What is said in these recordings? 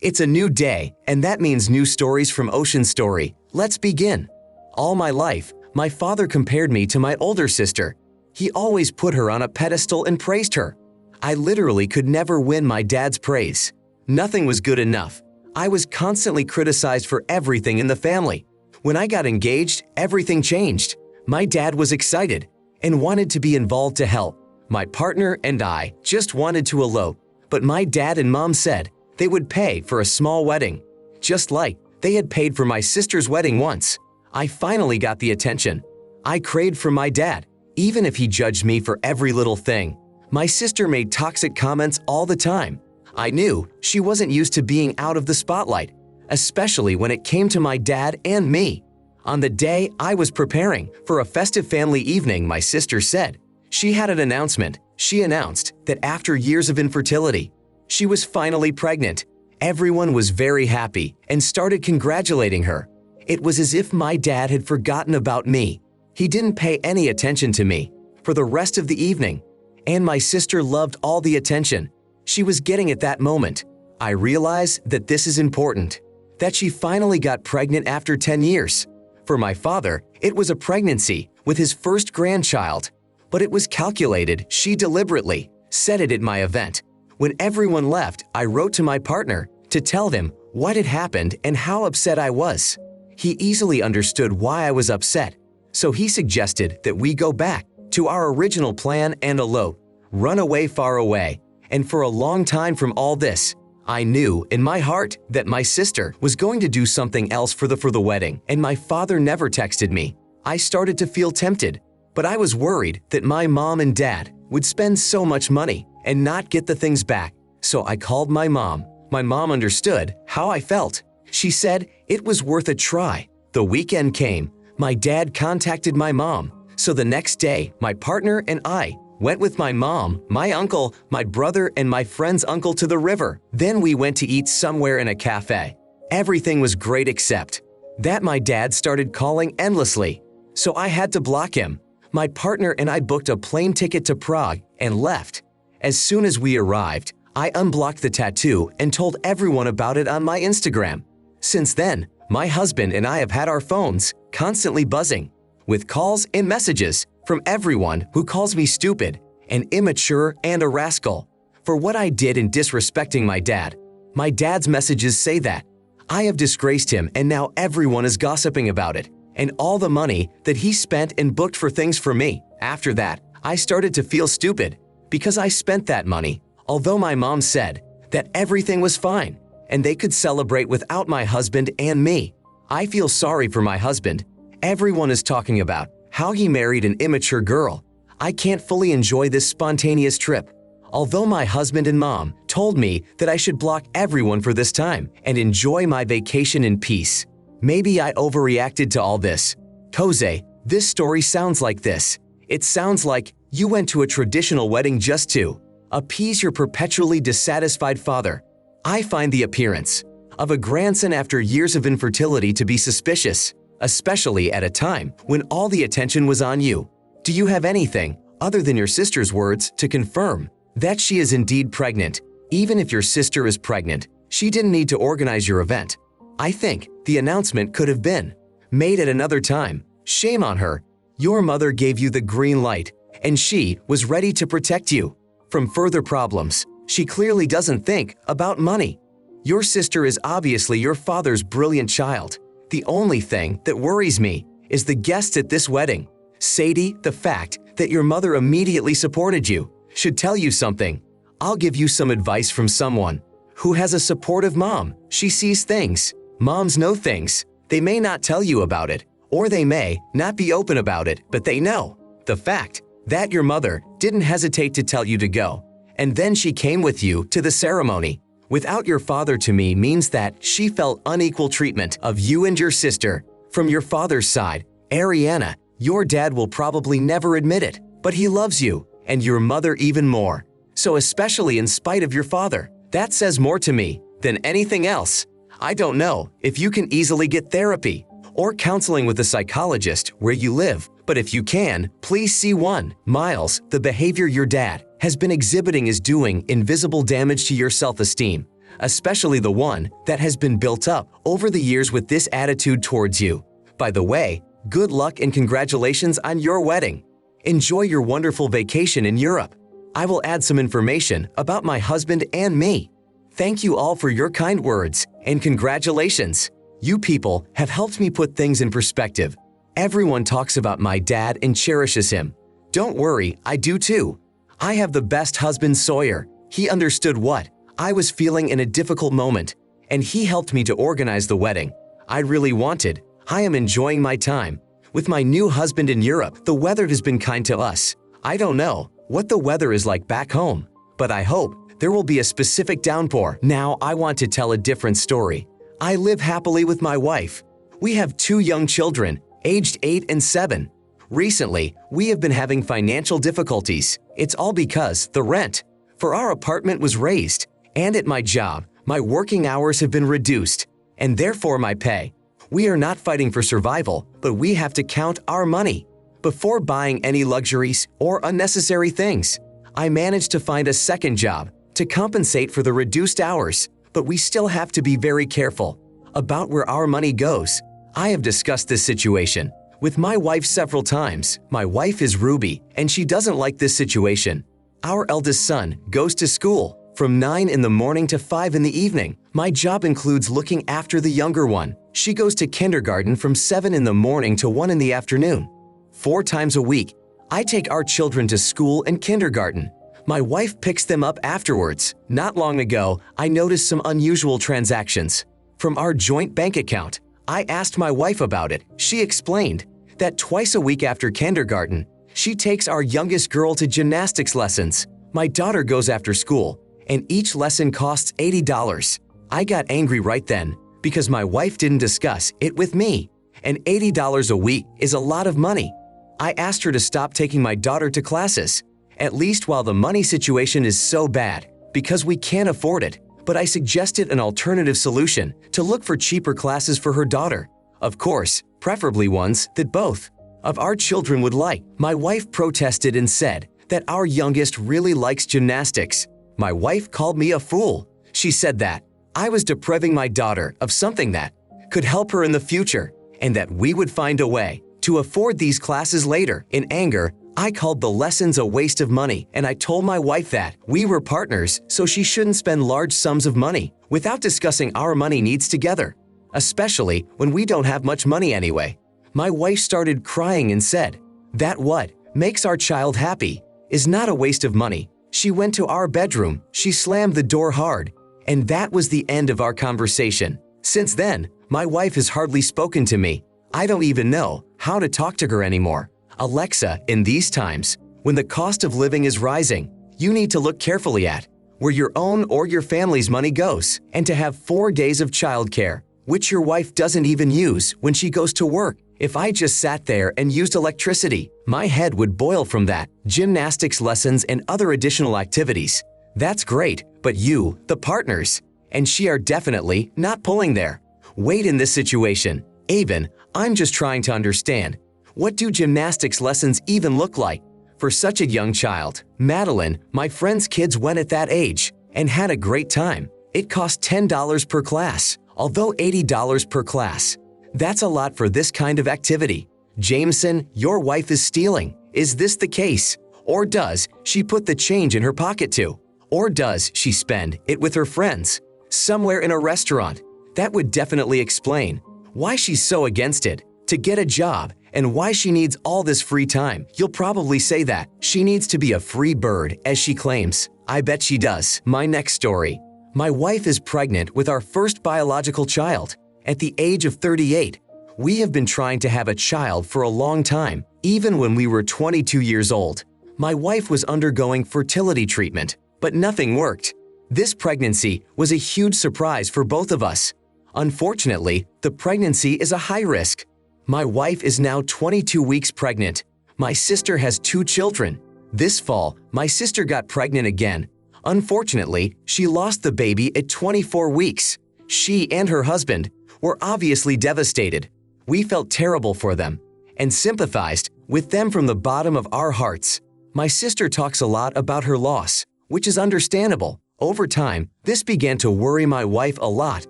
It's a new day, and that means new stories from Ocean Story. Let's begin. All my life, my father compared me to my older sister. He always put her on a pedestal and praised her. I literally could never win my dad's praise. Nothing was good enough. I was constantly criticized for everything in the family. When I got engaged, everything changed. My dad was excited and wanted to be involved to help. My partner and I just wanted to elope, but my dad and mom said they would pay for a small wedding, just like they had paid for my sister's wedding once. I finally got the attention I craved from my dad, even if he judged me for every little thing. My sister made toxic comments all the time. I knew she wasn't used to being out of the spotlight, especially when it came to my dad and me. On the day I was preparing for a festive family evening, my sister said she had an announcement. She announced that after years of infertility, she was finally pregnant. Everyone was very happy and started congratulating her. It was as if my dad had forgotten about me. He didn't pay any attention to me for the rest of the evening, and my sister loved all the attention she was getting at that moment. I realized that this is important, that she finally got pregnant after 10 years. For my father, it was a pregnancy with his first grandchild, but it was calculated. She deliberately said it at my event. When everyone left, I wrote to my partner to tell him what had happened and how upset I was. He easily understood why I was upset, so he suggested that we go back to our original plan and elope, run away far away. And for a long time from all this, I knew in my heart that my sister was going to do something else for the wedding, and my father never texted me. I started to feel tempted, but I was worried that my mom and dad would spend so much money and not get the things back. So I called my mom. My mom understood how I felt. She said it was worth a try. The weekend came. My dad contacted my mom. So the next day, my partner and I went with my mom, my uncle, my brother, and my friend's uncle to the river. Then we went to eat somewhere in a cafe. Everything was great except that my dad started calling endlessly. So I had to block him. My partner and I booked a plane ticket to Prague and left. As soon as we arrived, I unblocked the tattoo and told everyone about it on my Instagram. Since then, my husband and I have had our phones constantly buzzing with calls and messages from everyone who calls me stupid and immature and a rascal for what I did in disrespecting my dad. My dad's messages say that I have disgraced him, and now everyone is gossiping about it and all the money that he spent and booked for things for me. After that, I started to feel stupid because I spent that money, although my mom said that everything was fine and they could celebrate without my husband and me. I feel sorry for my husband. Everyone is talking about how he married an immature girl. I can't fully enjoy this spontaneous trip. Although my husband and mom told me that I should block everyone for this time and enjoy my vacation in peace. Maybe I overreacted to all this. Jose, this story sounds like this. It sounds like you went to a traditional wedding just to appease your perpetually dissatisfied father. I find the appearance of a grandson after years of infertility to be suspicious, especially at a time when all the attention was on you. Do you have anything other than your sister's words to confirm that she is indeed pregnant? Even if your sister is pregnant, she didn't need to organize your event. I think the announcement could have been made at another time. Shame on her. Your mother gave you the green light, and she was ready to protect you from further problems. She clearly doesn't think about money. Your sister is obviously your father's brilliant child. The only thing that worries me is the guests at this wedding. Sadie, the fact that your mother immediately supported you should tell you something. I'll give you some advice from someone who has a supportive mom. She sees things. Moms know things. They may not tell you about it, or they may not be open about it, but they know. The fact that your mother didn't hesitate to tell you to go, and then she came with you to the ceremony without your father, to me means that she felt unequal treatment of you and your sister from your father's side. Ariana, your dad will probably never admit it, but he loves you and your mother even more. So especially in spite of your father, that says more to me than anything else. I don't know if you can easily get therapy or counseling with a psychologist where you live, but if you can, please see one. Miles, the behavior your dad has been exhibiting is doing invisible damage to your self-esteem. especially the one that has been built up over the years with this attitude towards you. By the way, good luck and congratulations on your wedding. Enjoy your wonderful vacation in Europe. I will add some information about my husband and me. Thank you all for your kind words, and congratulations. You people have helped me put things in perspective. Everyone talks about my dad and cherishes him. Don't worry, I do too. I have the best husband, Sawyer. He understood what I was feeling in a difficult moment, and he helped me to organize the wedding I really wanted. I am enjoying my time with my new husband in Europe. The weather has been kind to us. I don't know what the weather is like back home, but I hope there will be a specific downpour. Now I want to tell a different story. I live happily with my wife. We have 2 young children, aged 8 and 7. Recently, we have been having financial difficulties. It's all because the rent for our apartment was raised, and at my job, my working hours have been reduced, and therefore my pay. We are not fighting for survival, but we have to count our money before buying any luxuries or unnecessary things. I managed to find a second job to compensate for the reduced hours, but we still have to be very careful about where our money goes. I have discussed this situation with my wife several times. My wife is Ruby, and she doesn't like this situation. Our eldest son goes to school from 9 in the morning to 5 in the evening. My job includes looking after the younger one. She goes to kindergarten from 7 in the morning to 1 in the afternoon. 4 times a week, I take our children to school and kindergarten. My wife picks them up afterwards. Not long ago, I noticed some unusual transactions from our joint bank account. I asked my wife about it. She explained that twice a week after kindergarten, she takes our youngest girl to gymnastics lessons. My daughter goes after school, and each lesson costs $80. I got angry right then because my wife didn't discuss it with me, and $80 a week is a lot of money. I asked her to stop taking my daughter to classes, at least while the money situation is so bad, because we can't afford it. But I suggested an alternative solution to look for cheaper classes for her daughter. Of course, preferably ones that both of our children would like. My wife protested and said that our youngest really likes gymnastics. My wife called me a fool. She said that I was depriving my daughter of something that could help her in the future, and that we would find a way to afford these classes later. In anger, I called the lessons a waste of money, and I told my wife that we were partners, so she shouldn't spend large sums of money without discussing our money needs together, especially when we don't have much money anyway. My wife started crying and said that what makes our child happy is not a waste of money. She went to our bedroom, she slammed the door hard, and that was the end of our conversation. Since then, my wife has hardly spoken to me. I don't even know how to talk to her anymore. Alexa, in these times, when the cost of living is rising, you need to look carefully at where your own or your family's money goes, and to have 4 days of childcare, which your wife doesn't even use when she goes to work. If I just sat there and used electricity, my head would boil from that. Gymnastics lessons and other additional activities. That's great, but you, the partners, and she are definitely not pulling their weight in this situation. Aben, I'm just trying to understand. What do gymnastics lessons even look like for such a young child? Madeline, my friend's kids went at that age and had a great time. It cost $10 per class, although $80 per class. That's a lot for this kind of activity. Jameson, your wife is stealing. Is this the case? Or does she put the change in her pocket too? Or does she spend it with her friends somewhere in a restaurant? That would definitely explain why she's so against it. To get a job and why she needs all this free time. You'll probably say that she needs to be a free bird, as she claims. I bet she does. My next story. My wife is pregnant with our first biological child. At the age of 38, we have been trying to have a child for a long time, even when we were 22 years old. My wife was undergoing fertility treatment, but nothing worked. This pregnancy was a huge surprise for both of us. Unfortunately, the pregnancy is a high risk. My wife is now 22 weeks pregnant. My sister has 2 children. This fall, my sister got pregnant again. Unfortunately, she lost the baby at 24 weeks. She and her husband were obviously devastated. We felt terrible for them and sympathized with them from the bottom of our hearts. My sister talks a lot about her loss, which is understandable. Over time, this began to worry my wife a lot,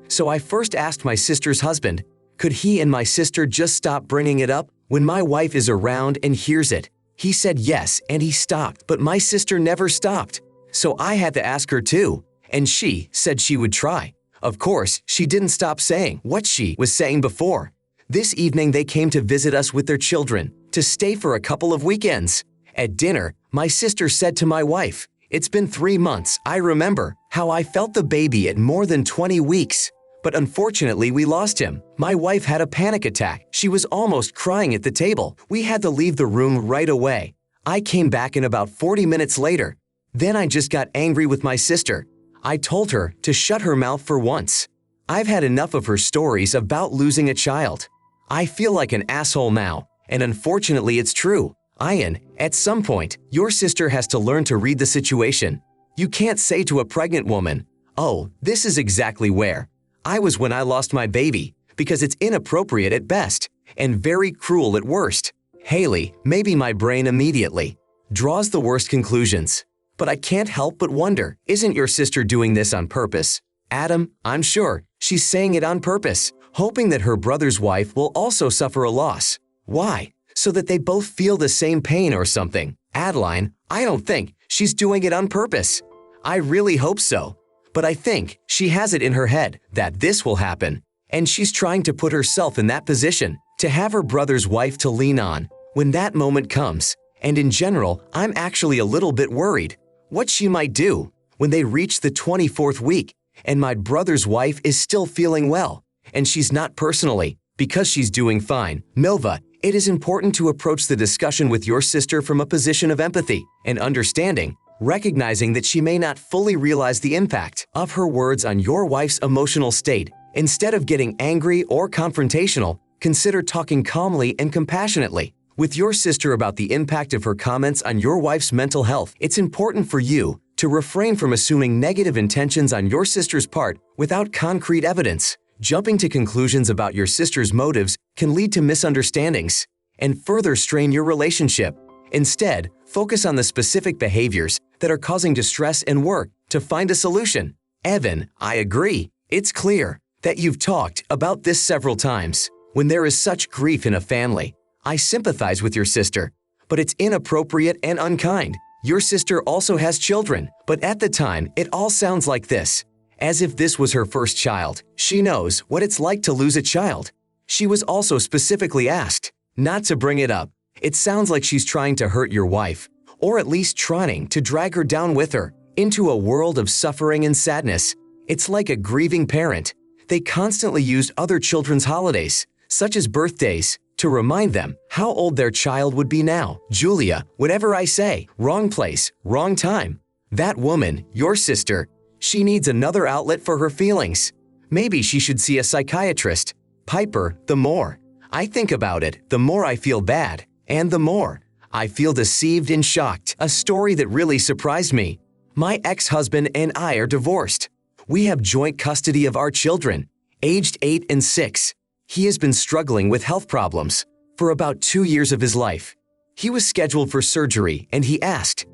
so I first asked my sister's husband, could he and my sister just stop bringing it up when my wife is around and hears it? He said yes, and he stopped, but my sister never stopped. So I had to ask her too, and she said she would try. Of course, she didn't stop saying what she was saying before. This evening they came to visit us with their children, to stay for a couple of weekends. At dinner, my sister said to my wife, "It's been 3 months. I remember how I felt the baby at more than 20 weeks. But unfortunately, we lost him. My wife had a panic attack. She was almost crying at the table. We had to leave the room right away. I came back in about 40 minutes later. Then I just got angry with my sister. I told her to shut her mouth for once. I've had enough of her stories about losing a child. I feel like an asshole now, and unfortunately it's true. Ian, at some point, your sister has to learn to read the situation. You can't say to a pregnant woman, 'Oh, this is exactly where I was when I lost my baby,' because it's inappropriate at best and very cruel at worst. Haley, maybe my brain immediately draws the worst conclusions. But I can't help but wonder, isn't your sister doing this on purpose? Adam, I'm sure she's saying it on purpose, hoping that her brother's wife will also suffer a loss. Why? So that they both feel the same pain or something. Adeline, I don't think she's doing it on purpose. I really hope so. But I think she has it in her head that this will happen, and she's trying to put herself in that position to have her brother's wife to lean on when that moment comes. And in general, I'm actually a little bit worried what she might do when they reach the 24th week and my brother's wife is still feeling well, and she's not personally, because she's doing fine. Milva, it is important to approach the discussion with your sister from a position of empathy and understanding, recognizing that she may not fully realize the impact of her words on your wife's emotional state. Instead of getting angry or confrontational, consider talking calmly and compassionately with your sister about the impact of her comments on your wife's mental health. It's important for you to refrain from assuming negative intentions on your sister's part without concrete evidence. Jumping to conclusions about your sister's motives can lead to misunderstandings and further strain your relationship. Instead, focus on the specific behaviors that are causing distress and work to find a solution. Evan, I agree. It's clear that you've talked about this several times. When there is such grief in a family, I sympathize with your sister, but it's inappropriate and unkind. Your sister also has children, but at the time, it all sounds like this. As if this was her first child. She knows what it's like to lose a child. She was also specifically asked not to bring it up. It sounds like she's trying to hurt your wife, or at least trying to drag her down with her into a world of suffering and sadness. It's like a grieving parent. They constantly use other children's holidays, such as birthdays, to remind them how old their child would be now. Julia, whatever I say, wrong place, wrong time. That woman, your sister, she needs another outlet for her feelings. Maybe she should see a psychiatrist. Piper, the more I think about it, the more I feel bad, and the more I feel deceived and shocked. A story that really surprised me. My ex-husband and I are divorced. We have joint custody of our children, aged 8 and 6. He has been struggling with health problems for about 2 years of his life. He was scheduled for surgery, and he asked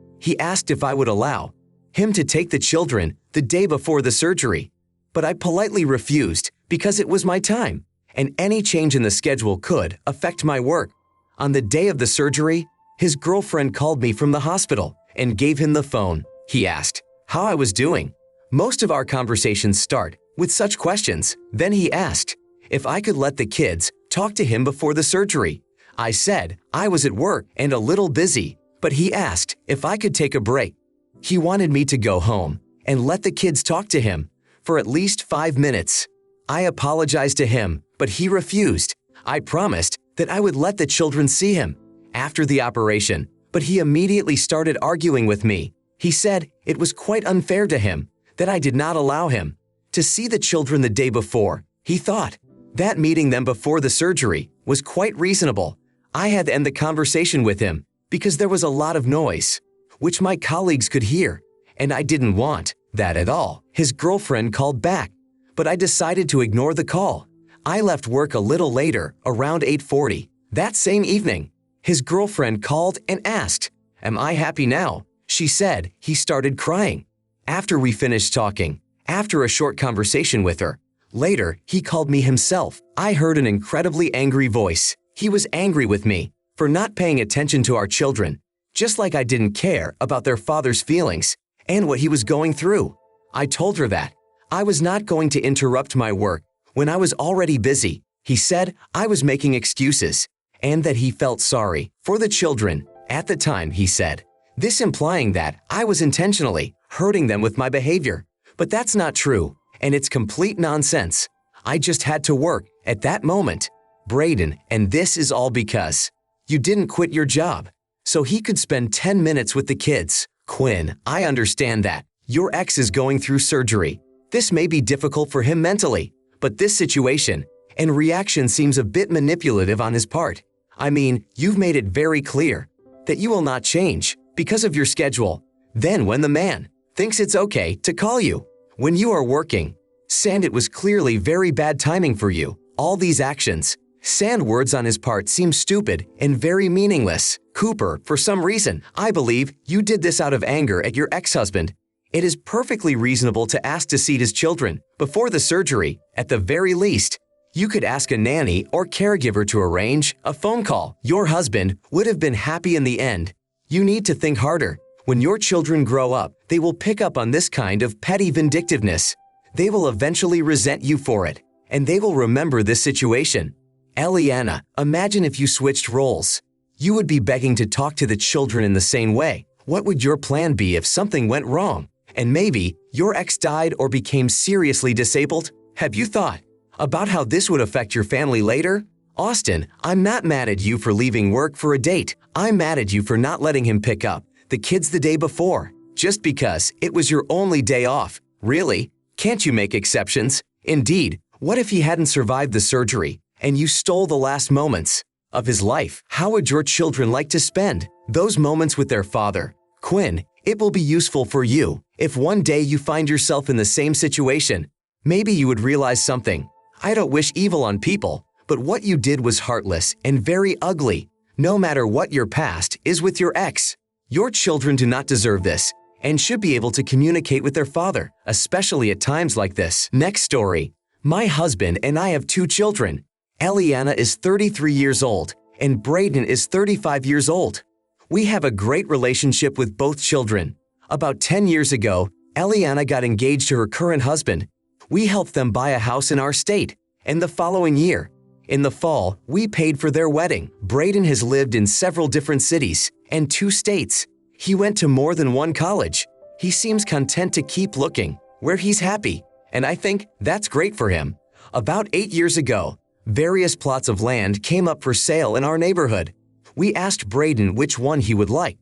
if I would allow him to take the children the day before the surgery. But I politely refused because it was my time, and any change in the schedule could affect my work. On the day of the surgery, his girlfriend called me from the hospital and gave him the phone. He asked how I was doing. Most of our conversations start with such questions. Then he asked if I could let the kids talk to him before the surgery. I said I was at work and a little busy, but he asked if I could take a break. He wanted me to go home and let the kids talk to him for at least 5 minutes. I apologized to him, but he refused. I promised that I would let the children see him after the operation, but he immediately started arguing with me. He said it was quite unfair to him that I did not allow him to see the children the day before. He thought that meeting them before the surgery was quite reasonable. I had to end the conversation with him because there was a lot of noise, which my colleagues could hear, and I didn't want that at all. His girlfriend called back, but I decided to ignore the call. I left work a little later, around 8:40. That same evening, his girlfriend called and asked, "Am I happy now?" She said he started crying. After we finished talking, after a short conversation with her, later he called me himself. I heard an incredibly angry voice. He was angry with me for not paying attention to our children, just like I didn't care about their father's feelings and what he was going through. I told her that I was not going to interrupt my work when I was already busy. He said I was making excuses and that he felt sorry for the children at the time, he said, this implying that I was intentionally hurting them with my behavior. But that's not true, and it's complete nonsense. I just had to work at that moment. Brayden, and this is all because you didn't quit your job, so he could spend 10 minutes with the kids. Quinn, I understand that. Your ex is going through surgery. This may be difficult for him mentally, but this situation and reaction seems a bit manipulative on his part. I mean, you've made it very clear that you will not change because of your schedule. Then when the man thinks it's okay to call you when you are working, Sand, it was clearly very bad timing for you. All these actions, Sand, words on his part seem stupid and very meaningless. Cooper, for some reason, I believe you did this out of anger at your ex-husband. It is perfectly reasonable to ask to see his children before the surgery. At the very least, you could ask a nanny or caregiver to arrange a phone call. Your husband would have been happy in the end. You need to think harder. When your children grow up, they will pick up on this kind of petty vindictiveness. They will eventually resent you for it, and they will remember this situation. Eliana, imagine if you switched roles. You would be begging to talk to the children in the same way. What would your plan be if something went wrong? And maybe your ex died or became seriously disabled? Have you thought about how this would affect your family later? Austin, I'm not mad at you for leaving work for a date. I'm mad at you for not letting him pick up the kids the day before, just because it was your only day off. Really? Can't you make exceptions? Indeed, what if he hadn't survived the surgery and you stole the last moments of his life? How would your children like to spend those moments with their father? Quinn, it will be useful for you if one day you find yourself in the same situation. Maybe you would realize something. I don't wish evil on people, but what you did was heartless and very ugly. No matter what your past is with your ex, your children do not deserve this and should be able to communicate with their father, especially at times like this. Next story. My husband and I have 2 children. Eliana is 33 years old and Brayden is 35 years old. We have a great relationship with both children. About 10 years ago, Eliana got engaged to her current husband. We helped them buy a house in our state, and the following year, in the fall, we paid for their wedding. Brayden has lived in several different cities and 2 states. He went to more than one college. He seems content to keep looking where he's happy, and I think that's great for him. About 8 years ago, various plots of land came up for sale in our neighborhood. We asked Brayden which one he would like.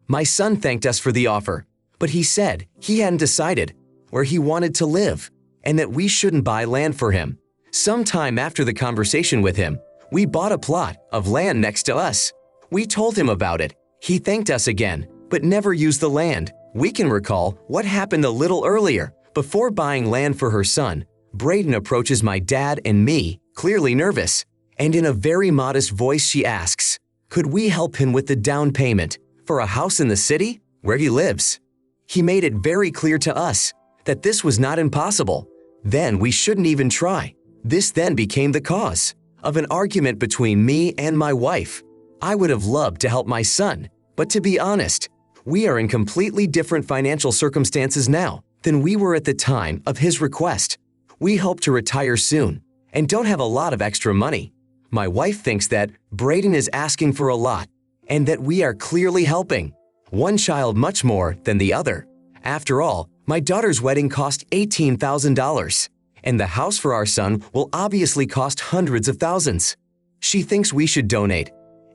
My son thanked us for the offer, but he said he hadn't decided where he wanted to live and that we shouldn't buy land for him. Sometime after the conversation with him, we bought a plot of land next to us. We told him about it. He thanked us again, but never used the land. We can recall what happened a little earlier. Before buying land for her son, Brayden approaches my dad and me, clearly nervous, and in a very modest voice she asks, could we help him with the down payment for a house in the city where he lives? He made it very clear to us that this was not impossible. Then we shouldn't even try. This then became the cause of an argument between me and my wife. I would have loved to help my son, but to be honest, we are in completely different financial circumstances now than we were at the time of his request. We hope to retire soon and don't have a lot of extra money. My wife thinks that Brayden is asking for a lot and that we are clearly helping one child much more than the other. After all, my daughter's wedding cost $18,000, and the house for our son will obviously cost hundreds of thousands. She thinks we should donate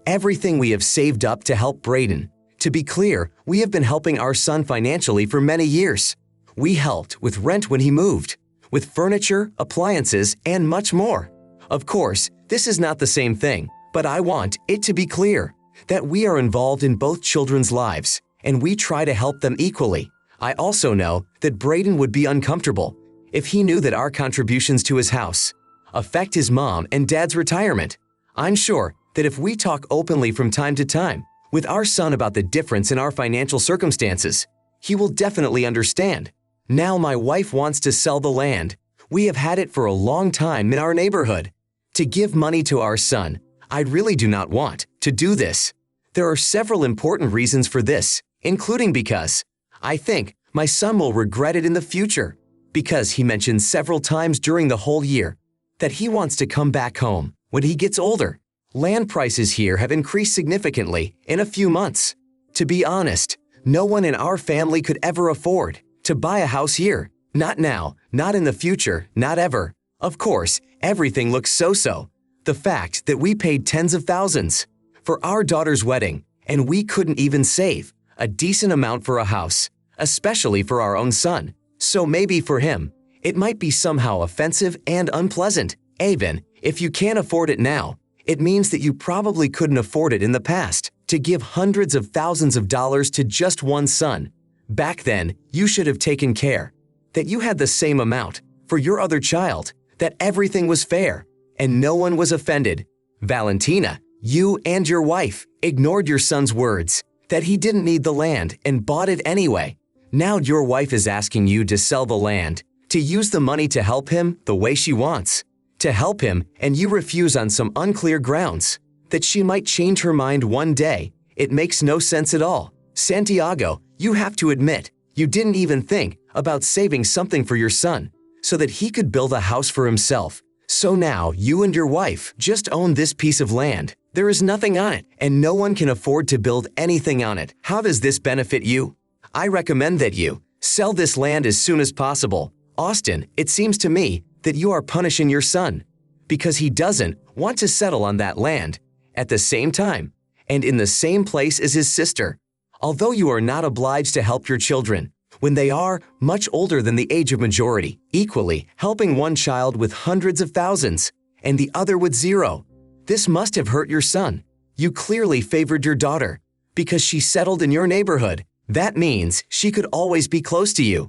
everything we have saved up to help Brayden. To be clear, we have been helping our son financially for many years. We helped with rent when he moved, with furniture, appliances, and much more. Of course, this is not the same thing, but I want it to be clear that we are involved in both children's lives, and we try to help them equally. I also know that Brayden would be uncomfortable if he knew that our contributions to his house affect his mom and dad's retirement. I'm sure that if we talk openly from time to time with our son about the difference in our financial circumstances, he will definitely understand. Now my wife wants to sell the land. We have had it for a long time in our neighborhood. To give money to our son, I really do not want to do this. There are several important reasons for this, including because I think my son will regret it in the future, because he mentioned several times during the whole year that he wants to come back home when he gets older. Land prices here have increased significantly in a few months. To be honest, no one in our family could ever afford to buy a house here. Not now, not in the future, not ever. Of course, everything looks so-so. The fact that we paid tens of thousands for our daughter's wedding, and we couldn't even save a decent amount for a house, especially for our own son. So maybe for him, it might be somehow offensive and unpleasant. Even if you can't afford it now, it means that you probably couldn't afford it in the past. To give hundreds of thousands of dollars to just one son, back then you should have taken care that you had the same amount for your other child, that everything was fair and no one was offended. Valentina, you and your wife ignored your son's words that he didn't need the land and bought it anyway. Now your wife is asking you to sell the land, to use the money to help him the way she wants, to help him, and you refuse on some unclear grounds that she might change her mind one day. It makes no sense at all. Santiago, you have to admit, you didn't even think about saving something for your son so that he could build a house for himself. So now you and your wife just own this piece of land. There is nothing on it, and no one can afford to build anything on it. How does this benefit you? I recommend that you sell this land as soon as possible. Austin, it seems to me that you are punishing your son because he doesn't want to settle on that land at the same time and in the same place as his sister. Although you are not obliged to help your children when they are much older than the age of majority, equally helping one child with hundreds of thousands and the other with zero, this must have hurt your son. You clearly favored your daughter because she settled in your neighborhood. That means she could always be close to you.